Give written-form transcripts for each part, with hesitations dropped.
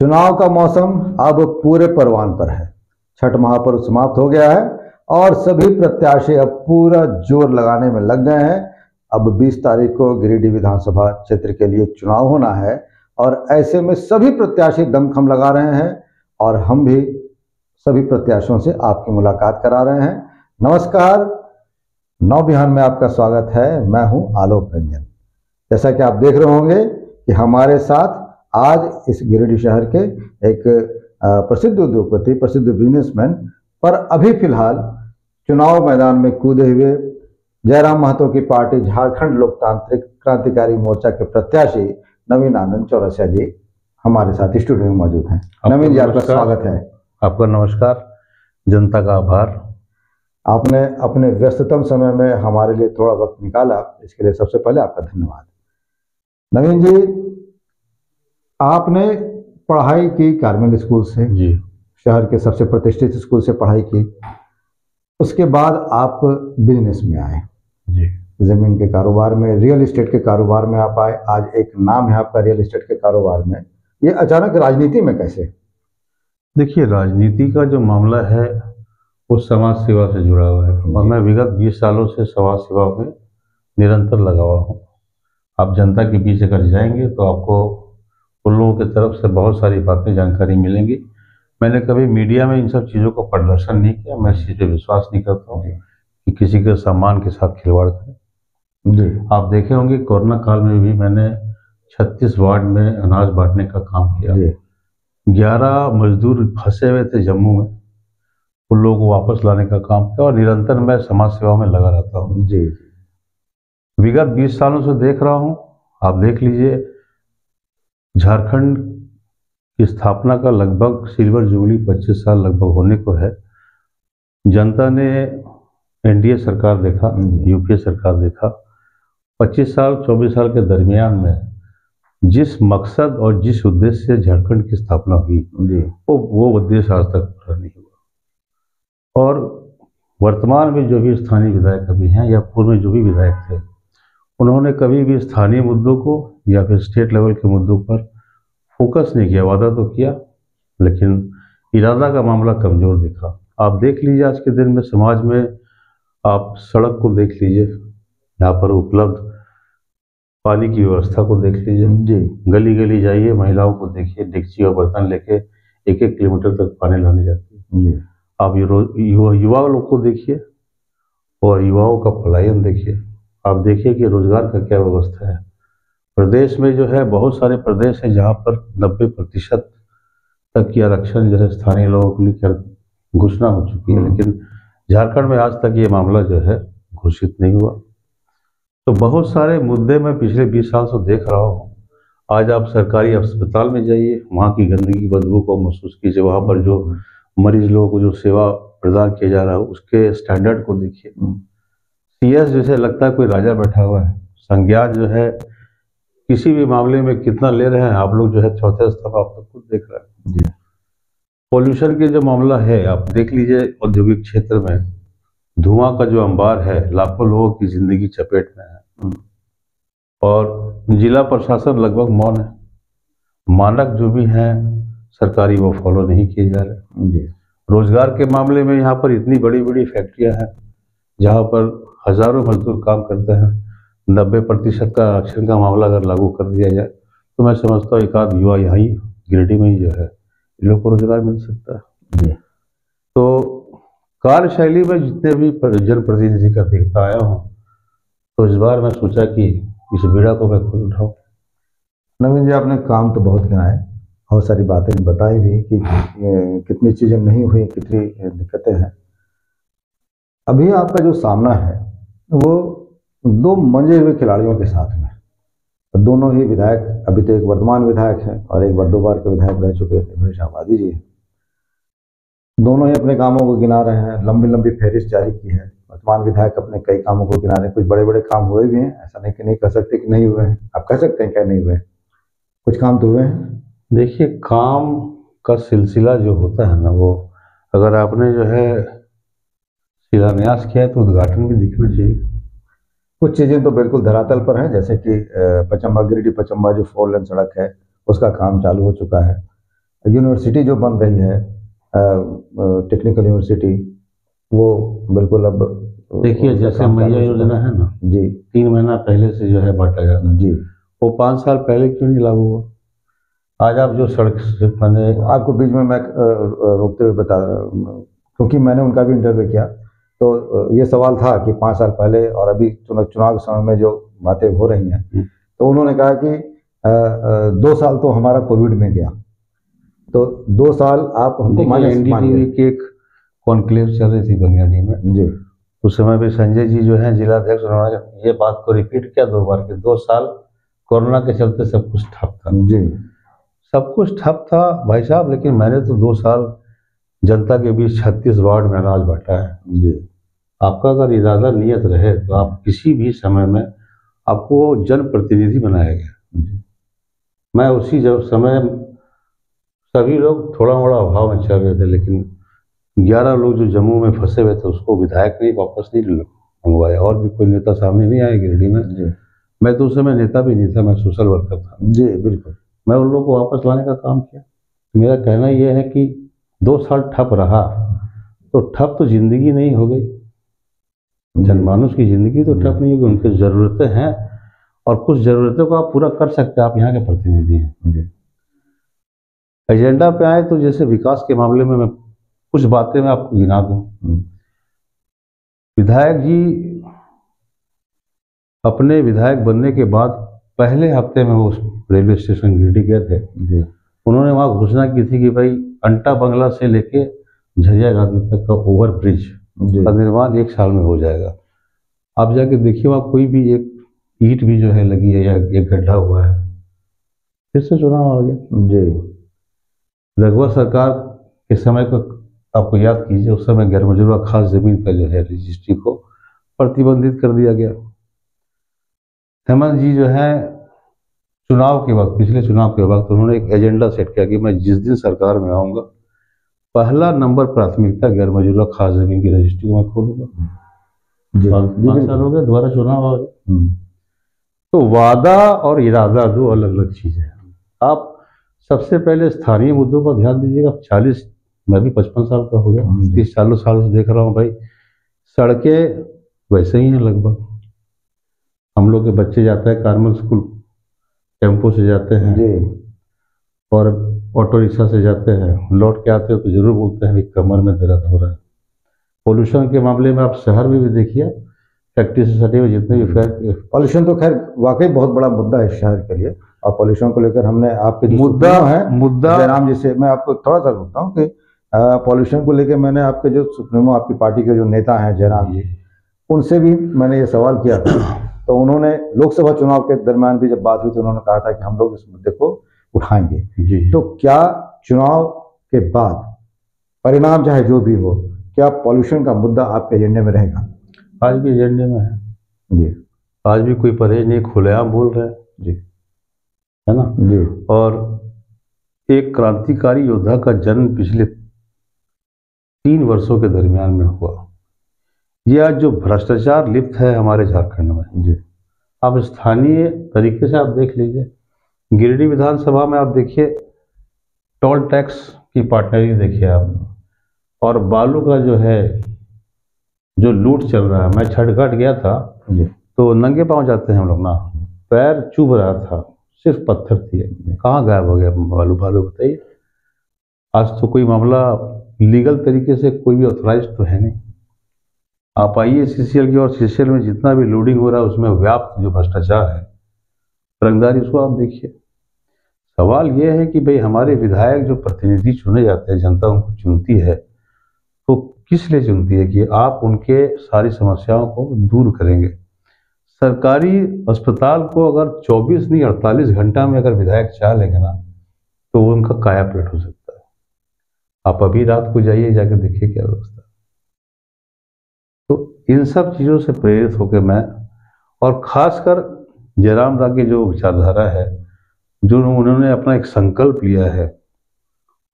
चुनाव का मौसम अब पूरे परवान पर है। छठ महापर्व समाप्त हो गया है और सभी प्रत्याशी अब पूरा जोर लगाने में लग गए हैं। अब 20 तारीख को गिरिडीह विधानसभा क्षेत्र के लिए चुनाव होना है और ऐसे में सभी प्रत्याशी दमखम लगा रहे हैं और हम भी सभी प्रत्याशियों से आपकी मुलाकात करा रहे हैं। नमस्कार, नौ बिहान में आपका स्वागत है। मैं हूं आलोक रंजन। जैसा कि आप देख रहे होंगे कि हमारे साथ आज इस गिरिडीह शहर के एक प्रसिद्ध उद्योगपति, प्रसिद्ध बिजनेसमैन पर अभी फिलहाल चुनाव मैदान में कूदे हुए जयराम महतो की पार्टी झारखंड लोकतांत्रिक क्रांतिकारी मोर्चा के प्रत्याशी नवीन आनंद चौरसिया जी हमारे साथ स्टूडियो में मौजूद हैं। नवीन जी, आपका स्वागत है। आपका नमस्कार, जनता का आभार। आपने अपने व्यस्ततम समय में हमारे लिए थोड़ा वक्त निकाला, इसके लिए सबसे पहले आपका धन्यवाद। नवीन जी, आपने पढ़ाई की कार्मेल स्कूल से जी, शहर के सबसे प्रतिष्ठित स्कूल से पढ़ाई की। उसके बाद आप बिजनेस में आए जी। जमीन के कारोबार में, रियल एस्टेट के कारोबार में आप आए। आज एक नाम है आपका रियल एस्टेट के कारोबार में। ये अचानक राजनीति में कैसे? देखिए, राजनीति का जो मामला है वो समाज सेवा से जुड़ा हुआ है और मैं विगत 20 सालों से समाज सेवा में निरंतर लगा हुआ हूँ। आप जनता के बीच अगर जाएंगे तो आपको उन लोगों की तरफ से बहुत सारी बातें, जानकारी मिलेंगी। मैंने कभी मीडिया में इन सब चीज़ों को प्रदर्शन नहीं किया। मैं इस चीज़ पर विश्वास नहीं करता हूँ कि किसी के सम्मान के साथ खिलवाड़ करें। जी, आप देखे होंगे कोरोना काल में भी मैंने 36 वार्ड में अनाज बांटने का काम किया। जी, 11 मजदूर फंसे हुए थे जम्मू में, उन लोगों को वापस लाने का काम किया और निरंतर मैं समाज सेवा में लगा रहता हूँ। जी, विगत 20 सालों से देख रहा हूँ। आप देख लीजिए, झारखंड की स्थापना का लगभग सिल्वर जुबली 25 साल लगभग होने को है। जनता ने एनडीए सरकार देखा, यूपीए सरकार देखा। 25 साल 24 साल के दरमियान में जिस मकसद और जिस उद्देश्य से झारखंड की स्थापना हुई जी, वो उद्देश्य आज तक पूरा नहीं हुआ। और वर्तमान में जो भी स्थानीय विधायक अभी हैं या पूर्व में जो भी विधायक थे, उन्होंने कभी भी स्थानीय मुद्दों को या फिर स्टेट लेवल के मुद्दों पर फोकस नहीं किया। वादा तो किया लेकिन इरादा का मामला कमज़ोर दिखा। आप देख लीजिए, आज के दिन में समाज में आप सड़क को देख लीजिए, यहाँ पर उपलब्ध पानी की व्यवस्था को देख लीजिए। जी, गली गली जाइए, महिलाओं को देखिए, डेगची और बर्तन लेके 1-1 किलोमीटर तक पानी लाने जाती है। जी, आप युवा लोग को देखिए और युवाओं का पलायन देखिए। आप देखिए कि रोजगार का क्या व्यवस्था है। प्रदेश में जो है, बहुत सारे प्रदेश हैं जहाँ पर 90% तक की आरक्षण जो है स्थानीय लोगों के लिए घोषणा हो चुकी है, लेकिन झारखंड में आज तक ये मामला जो है घोषित नहीं हुआ। तो बहुत सारे मुद्दे मैं पिछले 20 साल से देख रहा हूँ। आज आप सरकारी अस्पताल में जाइए, वहाँ की गंदगी बदबू को महसूस कीजिए। वहाँ पर जो मरीज लोगों को जो सेवा प्रदान किया जा रहा है उसके स्टैंडर्ड को देखिए। सीएस जैसे लगता है कोई राजा बैठा हुआ है। संज्ञान जो है किसी भी मामले में कितना ले रहे हैं आप लोग जो है, चौथे स्तर आप लोग खुद देख रहे हैं। जी, पॉल्यूशन के जो मामला है, आप देख लीजिए, औद्योगिक क्षेत्र में धुआं का जो अंबार है, लाखों लोगों की जिंदगी चपेट में है और जिला प्रशासन लगभग मौन है। मानक जो भी हैं सरकारी वो फॉलो नहीं किए जा रहे। जी, रोजगार के मामले में यहाँ पर इतनी बड़ी बड़ी फैक्ट्रियाँ हैं जहाँ पर हजारों मजदूर काम करते हैं। 90% का आरक्षण का मामला अगर लागू कर दिया जाए तो मैं समझता हूँ एक आध युवा यहाँ ही गिरिडीह में ही जो है इन लोग को रोजगार मिल सकता है। जी, तो कार्यशैली में जितने भी जनप्रतिनिधि का देखता आया हूँ, तो इस बार मैं सोचा कि इस बीड़ा को मैं खुद उठाऊँ। नवीन जी, आपने काम तो बहुत गिनाए, बहुत सारी बातें बताई भी कि कितनी चीज़ें नहीं हुई, कितनी दिक्कतें हैं। अभी आपका जो सामना है वो दो मंजे हुए खिलाड़ियों के साथ में। दोनों ही विधायक, अभी तो एक वर्तमान विधायक है और एक बार 2 बार के विधायक रह चुके थे, मनीष आबादी जी हैं। दोनों ही अपने कामों को गिना रहे हैं, लंबी लंबी फहरिस्त जारी की है। वर्तमान विधायक अपने कई कामों को गिना रहे हैं। कुछ बड़े बड़े काम हुए भी हैं, ऐसा नहीं कि नहीं कह सकते कि नहीं हुए हैं। आप कह सकते हैं क्या नहीं हुए, कुछ काम तो हुए हैं। देखिए, काम का सिलसिला जो होता है ना, वो अगर आपने जो है शिलान्यास किया है तो उद्घाटन भी दिखना चाहिए। कुछ चीज़ें तो बिल्कुल धरातल पर हैं, जैसे कि पचम्बा, गिरिडीह पचम्बा जो 4 लेन सड़क है उसका काम चालू हो चुका है। यूनिवर्सिटी जो बन रही है टेक्निकल यूनिवर्सिटी, वो बिल्कुल अब देखिए जैसे मैया योजना है ना जी 3 महीना पहले से जो है बांटा जाता है, जी, वो 5 साल पहले क्यों नहीं लागू हुआ? आज आप जो सड़क से मैंने आपको बीच में मैं रोकते हुए बता क्योंकि मैंने उनका भी इंटरव्यू किया, तो ये सवाल था कि 5 साल पहले और अभी चुनाव के समय में जो बातें हो रही हैं, तो उन्होंने कहा कि 2 साल तो हमारा कोविड में गया, तो 2 साल आप हमको माइनस एनडीटीवी की एक कॉन्क्लेव चल रही थी बनियानी में जी, उस समय पे संजय जी जो है जिलाध्यक्ष, उन्होंने ये बात को रिपीट किया 2 बार कि 2 साल कोरोना के चलते सब कुछ ठप था। जी, सब कुछ ठप था भाई साहब, लेकिन मैंने तो 2 साल जनता के बीच 36 वार्ड में अनाज बांटा है। जी, आपका अगर इरादा नियत रहे तो आप किसी भी समय में आपको जनप्रतिनिधि बनाया गया। मैं उसी जब समय सभी लोग थोड़ा मोड़ा अभाव में चल रहे थे, लेकिन 11 लोग जो जम्मू में फंसे हुए थे उसको विधायक ने वापस नहीं मंगवाया, और भी कोई नेता सामने नहीं आए गिरिडीह में जी, मैं तो उस समय नेता भी नहीं था, मैं सोशल वर्कर था जी, बिल्कुल, मैं उन लोगों को वापस लाने का काम किया। मेरा कहना यह है कि 2 साल ठप रहा तो ठप तो जिंदगी नहीं हो गई, जनमानुस की जिंदगी तो ठप नहीं होगी, उनकी ज़रूरतें हैं और कुछ ज़रूरतों को आप पूरा कर सकते हैं, आप यहाँ के प्रतिनिधि हैं। एजेंडा पे आए तो जैसे विकास के मामले में मैं कुछ बातें मैं आपको गिना दूं। विधायक जी अपने विधायक बनने के बाद पहले हफ्ते में वो रेलवे स्टेशन गिरिडीह गए थे। उन्होंने वहाँ घोषणा की थी कि भाई अंटा बंगला से लेके झरिया गांधी तक का ओवर ब्रिज का निर्माण 1 साल में हो जाएगा। आप जाके देखिए वहाँ कोई भी एक ईंट भी जो है लगी है या एक गड्ढा हुआ है। फिर से चुनाव आ गया जी। रघुवर सरकार के समय को आपको याद कीजिए, उस समय गैर मजरूआ खास जमीन का जो है रजिस्ट्री को प्रतिबंधित कर दिया गया। हेमंत जी जो है चुनाव के वक्त, पिछले चुनाव के वक्त उन्होंने एक एजेंडा सेट किया कि मैं जिस दिन सरकार में आऊंगा पहला नंबर प्राथमिकता गैर मजरूआ खास जमीन की रजिस्ट्री को मैं खोलूंगा। 5 साल हो गए, दोबारा चुनाव आ गया। तो वादा और इरादा 2 अलग अलग चीजें हैं। आप सबसे पहले स्थानीय मुद्दों पर ध्यान दीजिएगा। 40 मैं भी 55 साल का हो गया, 30-40 साल से देख रहा हूँ भाई, सड़कें वैसे ही हैं लगभग। हम लोग के बच्चे जाते हैं कार्मल स्कूल, टेम्पो से जाते हैं और ऑटो रिक्शा से जाते हैं, लौट के आते हो तो जरूर बोलते हैं कि कमर में दर्द हो रहा है। पोल्यूशन के मामले में आप शहर में भी देखिए, फैक्ट्री से सटे हुए जितने भी पॉल्यूशन तो खैर वाकई बहुत बड़ा मुद्दा है शहर के लिए, और पॉल्यूशन को लेकर हमने आपके जो मुद्दा जयराम जी से मैं आपको थोड़ा सा बोलता हूँ कि पॉल्यूशन को लेकर मैंने आपके जो सुप्रीमो आपकी पार्टी के जो नेता हैं जयराम जी, उनसे भी मैंने ये सवाल किया था। तो उन्होंने लोकसभा चुनाव के दरमियान भी जब बात हुई तो उन्होंने कहा था कि हम लोग इस मुद्दे को उठाएंगे। तो क्या चुनाव के बाद परिणाम चाहे जो भी हो, क्या पॉल्यूशन का मुद्दा आपके एजेंडे में रहेगा? आज भी एजेंडे में है जी। आज भी कोई परहेज नहीं, खुलेआम बोल रहे हैं जी, है ना जी। और एक क्रांतिकारी योद्धा का जन्म पिछले 3 वर्षों के दरमियान में हुआ। यह आज जो भ्रष्टाचार लिप्त है हमारे झारखंड में जी, आप स्थानीय तरीके से आप देख लीजिए। गिरिडीह विधानसभा में आप देखिए टोल टैक्स की पार्टनरी देखिए आप, और बालू का जो है जो लूट चल रहा है। मैं छठघाट गया था तो नंगे पांव जाते हैं हम लोग ना, पैर चुभ रहा था, सिर्फ पत्थर थी। कहाँ गायब हो गया बालू? बालू बताइए। आज तो कोई मामला लीगल तरीके से कोई भी ऑथराइज तो है नहीं। आप आइए सीसीएल की, और सीसीएल में जितना भी लोडिंग हो रहा है उसमें व्याप्त जो भ्रष्टाचार है, रंगदारी, उसको आप देखिए। सवाल ये है कि भाई हमारे विधायक जो प्रतिनिधि चुने जाते हैं, जनता उनको चुनती है, तो किस लिए चुनती है? कि आप उनके सारी समस्याओं को दूर करेंगे। सरकारी अस्पताल को अगर 24 नहीं 48 घंटा में अगर विधायक चाह लेंगे ना, तो वो उनका काया पलट हो सकता है। आप अभी रात को जाइए, जाके देखिए क्या व्यवस्था। तो इन सब चीज़ों से प्रेरित होकर मैं, और खासकर जयराम दा की जो विचारधारा है, जो उन्होंने अपना एक संकल्प लिया है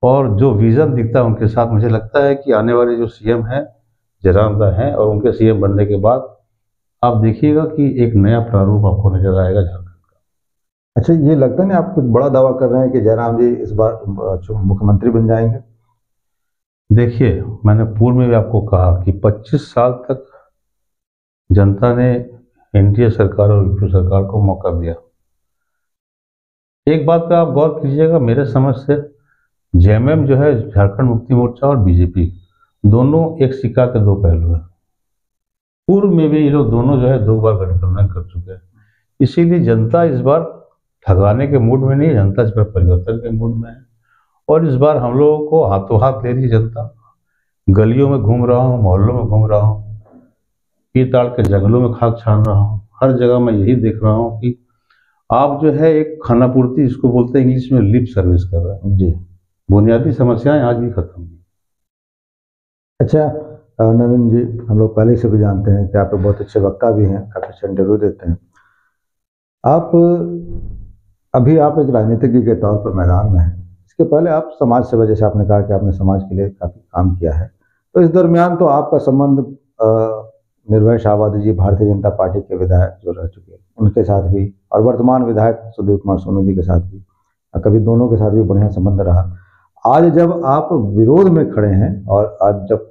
और जो विजन दिखता है उनके साथ, मुझे लगता है कि आने वाले जो सीएम हैं जयराम दा हैं, और उनके सीएम बनने के बाद आप देखिएगा कि एक नया प्रारूप आपको नजर आएगा झारखंड का। अच्छा, ये लगता नहीं आप कुछ बड़ा दावा कर रहे हैं कि जयराम जी इस बार मुख्यमंत्री बन जाएंगे? देखिए, मैंने पूर्व में भी आपको कहा कि 25 साल तक जनता ने एनडीए सरकार और यूपीए सरकार को मौका दिया। एक बात पे आप गौर कीजिएगा, मेरे समझ से जेएमएम जो है, झारखंड मुक्ति मोर्चा और बीजेपी, दोनों एक सिक्का के दो पहलू हैं। पूर्व में भी ये लोग दोनों जो है 2 बार गठबंधन कर चुके हैं। इसीलिए जनता इस बार ठगाने के मूड में नहीं है, जनता इस बार परिवर्तन के मूड में है। और इस बार हम लोगों को हाथों हाथ ले रही है जनता। गलियों में घूम रहा हूँ, मोहल्लों में घूम रहा हूँ, पीर ताड़ के जंगलों में खाक छान रहा हूँ, हर जगह मैं यही देख रहा हूँ कि आप जो है एक खानापूर्ति, इसको बोलते हैं इंग्लिश में, लिप सर्विस कर रहे हैं। जी। बुनियादी समस्याएं आज भी खत्म नहीं। अच्छा, नवीन जी, हम लोग पहले से भी जानते हैं कि आप बहुत अच्छे वक्ता भी हैं, काफ़ी अच्छे इंटरव्यू देते हैं। आप अभी आप एक राजनीतिज्ञ के तौर पर मैदान में हैं। इसके पहले आप समाज सेवा, जैसे आपने कहा कि आपने समाज के लिए काफ़ी काम किया है, तो इस दरमियान तो आपका संबंध निर्भय शाहवादी जी, भारतीय जनता पार्टी के विधायक जो रह चुके हैं उनके साथ भी, और वर्तमान विधायक सुधीर कुमार सोनू जी के साथ भी, कभी दोनों के साथ भी बढ़िया संबंध रहा। आज जब आप विरोध में खड़े हैं और आज जब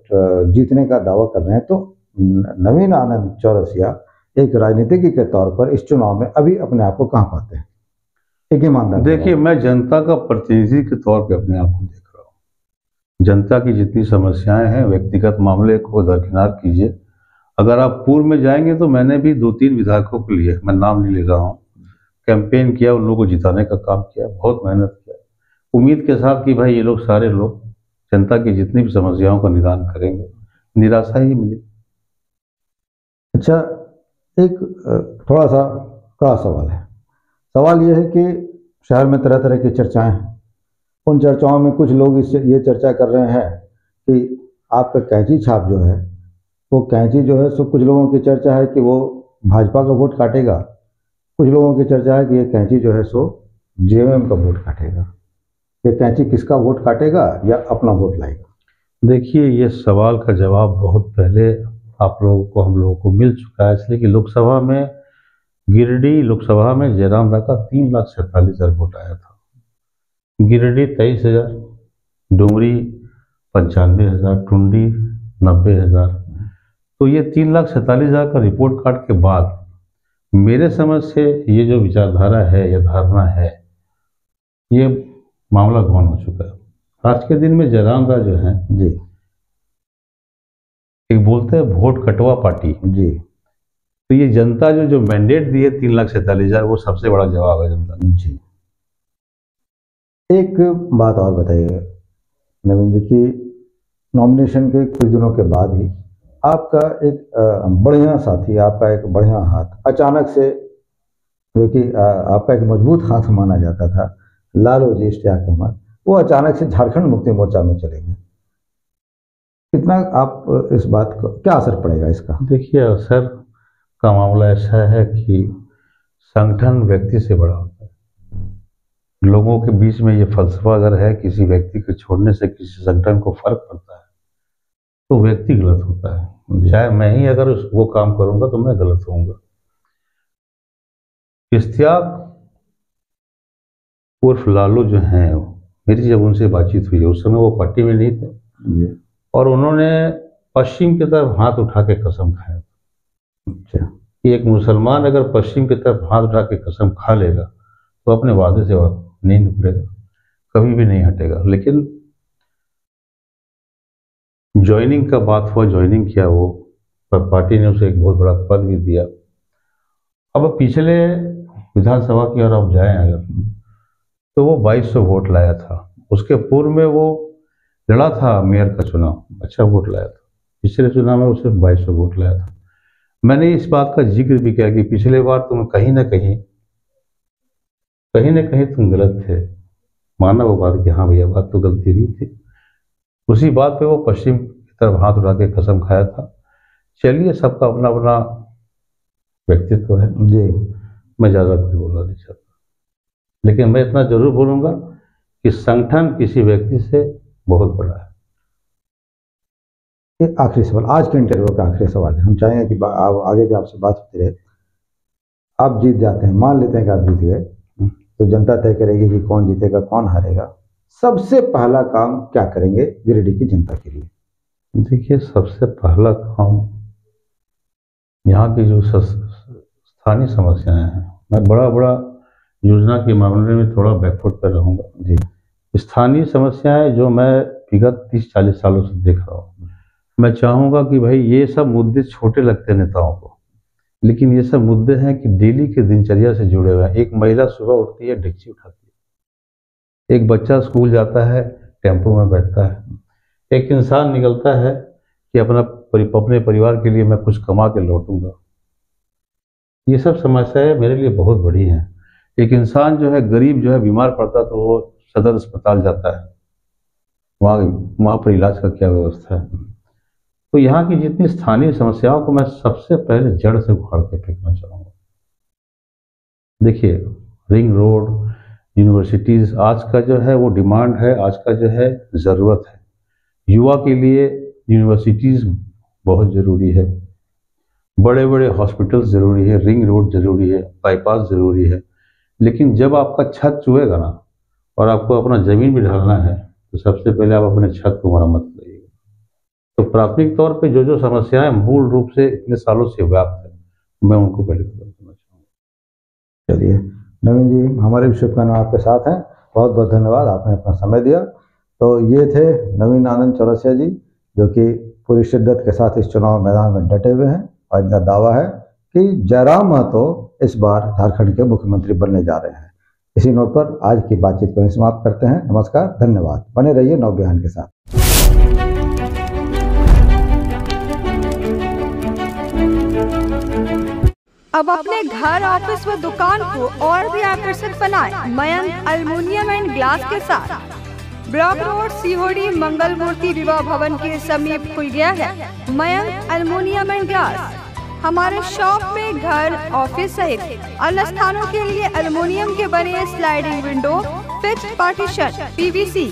जीतने का दावा कर रहे हैं, तो नवीन आनंद चौरसिया एक राजनीतिज्ञ के तौर पर इस चुनाव में अभी अपने आप को कहाँ पाते हैं? एक ईमानदार देखिए, मैं जनता का प्रतिनिधि के तौर पे अपने आप को देख रहा हूँ। जनता की जितनी समस्याएं हैं, व्यक्तिगत मामले को दरकिनार कीजिए। अगर आप पूर्व में जाएंगे तो मैंने भी 2-3 विधायकों के लिए, मैं नाम नहीं ले रहा हूँ, कैंपेन किया, उन लोगों को जिताने का काम किया, बहुत मेहनत किया, उम्मीद के साथ कि भाई ये लोग सारे लोग जनता की जितनी भी समस्याओं का निदान करेंगे। निराशा ही मिली। अच्छा, एक थोड़ा सा कड़ा सवाल है। सवाल यह है कि शहर में तरह तरह की चर्चाएं हैं। उन चर्चाओं में कुछ लोग इससे ये चर्चा कर रहे हैं कि आपका कैंची छाप जो है, वो कैंची जो है सो, कुछ लोगों की चर्चा है कि वो भाजपा का वोट काटेगा, कुछ लोगों की चर्चा है कि ये कैंची जो है सो जेएमएम का वोट काटेगा। ये कैंची किसका वोट काटेगा या अपना वोट लाएगा? देखिए, ये सवाल का जवाब बहुत पहले आप लोगों को, हम लोगों को मिल चुका है, इसलिए कि लोकसभा में, गिरिडीह लोकसभा में जयराम दा का 3,47,000 वोट आया था। गिरिडीह 23,000, डुमरी 95,000, टुंडी 90,000। तो ये 3,47,000 का रिपोर्ट कार्ड के बाद मेरे समझ से ये जो विचारधारा है या धारणा है, ये मामला गौन हो चुका है। आज के दिन में जयराम दा जो है, जी एक बोलते हैं वोट कटवा पार्टी, जी। तो ये जनता जो मैंडेट दी है 3,47,000, वो सबसे बड़ा जवाब है जनता का। जी। एक बात और बताइए नवीन जी की, नॉमिनेशन के कुछ दिनों के बाद ही आपका एक बढ़िया साथी, आपका एक बढ़िया हाथ अचानक से, जो कि आपका एक मजबूत हाथ माना जाता था, लालू जी इश्तियाक अहमद, वो अचानक से झारखंड मुक्ति मोर्चा में चले गए। कितना आप इस बात को, क्या असर पड़ेगा इसका? देखिए, असर का मामला ऐसा है कि संगठन व्यक्ति से बड़ा होता है। लोगों के बीच में ये फलसफा अगर है, किसी व्यक्ति के छोड़ने से किसी संगठन को फर्क पड़ता है, तो व्यक्ति गलत होता है। चाहे मैं ही अगर वो काम करूंगा तो मैं गलत होऊंगा। इश्तियाक उर्फ लालू जो हैं, मेरी जब उनसे बातचीत हुई, उस समय वो पार्टी में नहीं थे, और उन्होंने पश्चिम की तरफ हाथ उठा के कसम खाया। अच्छा। कि एक मुसलमान अगर पश्चिम की तरफ हाथ उठा के कसम खा लेगा तो अपने वादे से नहीं मुकरेगा, कभी भी नहीं हटेगा। लेकिन ज्वाइनिंग का बात हुआ, ज्वाइनिंग किया वो, पर पार्टी ने उसे एक बहुत बड़ा पद भी दिया। अब पिछले विधानसभा की ओर आप जाएं अगर, तो वो 2200 वोट लाया था। उसके पूर्व में वो लड़ा था मेयर का चुनाव, अच्छा वोट लाया था। पिछले चुनाव में वो सिर्फ 2200 वोट लाया था। मैंने इस बात का जिक्र भी किया कि पिछले बार तुम कहीं ना कहीं तुम गलत थे, माना वो बात कि हाँ भैया, बात तो गलती हुई थी। उसी बात पे वो पश्चिम की तरफ हाथ उठा के कसम खाया था। चलिए, सबका अपना अपना व्यक्तित्व है जी। मैं ज़्यादा कुछ बोलना नहीं चाहता, लेकिन मैं इतना जरूर बोलूँगा कि संगठन किसी व्यक्ति से बहुत बड़ा है। एक आखिरी सवाल, आज के इंटरव्यू का आखिरी सवाल है। हम चाहेंगे कि आगे भी आपसे बात होती रहे। आप जीत जाते हैं, मान लेते हैं कि आप जीत गए, तो जनता तय करेगी कि कौन जीतेगा कौन हारेगा। सबसे पहला काम क्या करेंगे गिरिडीह की जनता के लिए? देखिए, सबसे पहला काम यहाँ की जो स्थानीय समस्याएं हैं, मैं बड़ा योजना के मामले में थोड़ा बैकफुट पर रहूँगा जी। स्थानीय समस्याएं जो मैं विगत 30-40 सालों से देख रहा हूँ, मैं चाहूँगा कि भाई ये सब मुद्दे छोटे लगते हैं नेताओं को, लेकिन ये सब मुद्दे हैं कि डेली के दिनचर्या से जुड़े हुए हैं। एक महिला सुबह उठती है, डेक्ची उठाती है, एक बच्चा स्कूल जाता है, टेम्पो में बैठता है, एक इंसान निकलता है कि अपने परिवार के लिए मैं कुछ कमा के लौटूंगा। ये सब समस्याएं मेरे लिए बहुत बड़ी हैं। एक इंसान जो है गरीब जो है बीमार पड़ता तो वो सदर अस्पताल जाता है, वहाँ पर इलाज का क्या व्यवस्था है। तो यहाँ की जितनी स्थानीय समस्याओं को मैं सबसे पहले जड़ से उखाड़ के फेंकना चाहूँगा। देखिए, रिंग रोड, यूनिवर्सिटीज़ आज का जो है वो डिमांड है, आज का जो है ज़रूरत है। युवा के लिए यूनिवर्सिटीज़ बहुत ज़रूरी है, बड़े बड़े हॉस्पिटल्स ज़रूरी है, रिंग रोड ज़रूरी है, बाईपास ज़रूरी है। लेकिन जब आपका छत चुएगा ना और आपको अपना ज़मीन भी ढालना है तो सबसे पहले आप अपने छत को मरम्मत करिएगा। तो प्राथमिक तौर पे जो समस्याएं मूल रूप से इतने सालों से व्याप्त है, मैं उनको पहले खत्म करना चाहूँगा। चलिए नवीन जी, हमारे भी शुभकामनाएं आपके साथ हैं। बहुत बहुत धन्यवाद, आपने अपना समय दिया। तो ये थे नवीन आनंद चौरसिया जी, जो कि पूरी शिद्दत के साथ इस चुनाव मैदान में डटे हुए हैं और इनका दावा है कि जयराम महतो इस बार झारखंड के मुख्यमंत्री बनने जा रहे हैं। इसी नोट पर आज की बातचीत को समाप्त करते हैं। नमस्कार, धन्यवाद। बने रहिए नव बिहान के साथ। अब अपने घर, ऑफिस व दुकान को और भी आकर्षक बनाएं मयंक एल्युमिनियम एंड ग्लास के साथ। ब्लॉक रोड, सीहोड़ी, मंगल मूर्ति विवाह भवन के समीप खुल गया है मयंक एल्युमिनियम एंड ग्लास। हमारे शॉप में घर, ऑफिस सहित अन्य स्थानों के लिए एल्युमिनियम के बने sliding window, fixed partition, PVC,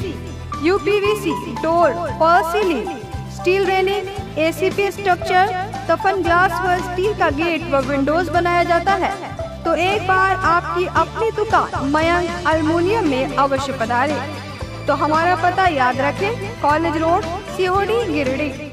UPVC door, fall ceiling, steel railing, ACP structure, सफन ग्लास व स्टील का गेट व विंडोज बनाया जाता है। तो एक बार आपकी अपनी दुकान मयंक एल्युमिनियम में अवश्य पधारें। तो हमारा पता याद रखें, कॉलेज रोड, सीहोड़ी, गिरिडीह।